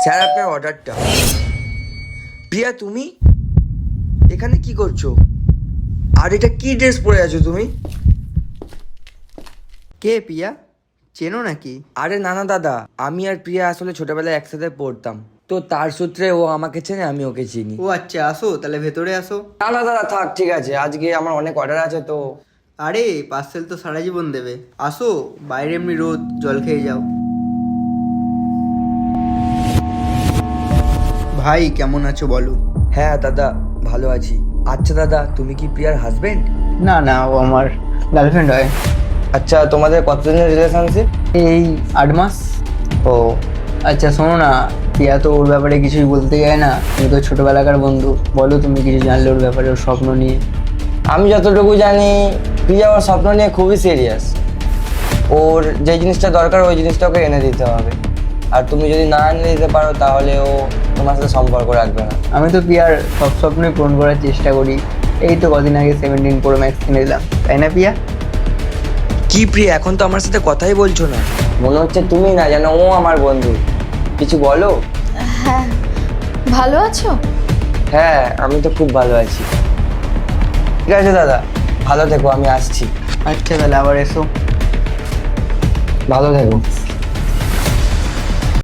Sir আপনার অর্ডারটা। প্রিয়া তুমি এখানে কি করছো? আর এটা কি ড্রেস পরে আছো তুমি? কে পিয়া, চেনো নাকি? আরে না না দাদা, আমি আর প্রিয়া আসলে ছোটবেলায় একসাথে পড়তাম, তো তার সূত্রে ও আমাকে চেনে, আমি ওকে চিনি। ও আচ্ছা, আসো তাহলে ভেতরে আসো। না না দাদা থাক, ঠিক আছে, আজকে আমার অনেক অর্ডার আছে তো। আরে পার্সেল তো সারা জীবন দেবে, আসো, বাইরে এমনি রোদ, জল খেয়ে যাও। ভাই কেমন আছো বলো? হ্যাঁ দাদা, ভালো আছি। আচ্ছা দাদা, তুমি কি প্রিয়ার হাজবেন্ড? না না, ও আমার গার্লফ্রেন্ড হয়। আচ্ছা, তোমাদের কতদিনের রিলেশনশিপ? এই 8 মাস। ও আচ্ছা শোনো না, পিয়া তো ওর ব্যাপারে কিছুই বলতে চায় না, তুমি তো ছোটবেলাকার বন্ধু, বলো তুমি কিছু জানলে ওর ব্যাপারে, ওর স্বপ্ন নিয়ে। আমি যতটুকু জানি, প্রিয়া ওর স্বপ্ন নিয়ে খুবই সিরিয়াস। ওর যে জিনিসটা দরকার ওই জিনিসটা ওকে এনে দিতে হবে, আর তুমি যদি না এনে দিতে পারো তাহলে ও তোমার সাথে সম্পর্ক রাখবে না। আমি তো পিয়ার সব স্বপ্নই পূরণ করার চেষ্টা করি। এই তো কদিন আগে 17 Pro Max কিনে দিলাম, তাই না পিয়া? কি প্রিয়া, এখন তো আমার সাথে কথাই বলছো না? মনে হচ্ছে তুমি না জানো ও আমার বন্ধু, কিছু বলো। হ্যাঁ, ভালো আছো? হ্যাঁ, আমি তো খুব ভালো আছি। ঠিক আছে দাদা, ভালো থেকো, আমি আসছি। আচ্ছা তাহলে আবার এসো। ভালো থেকো।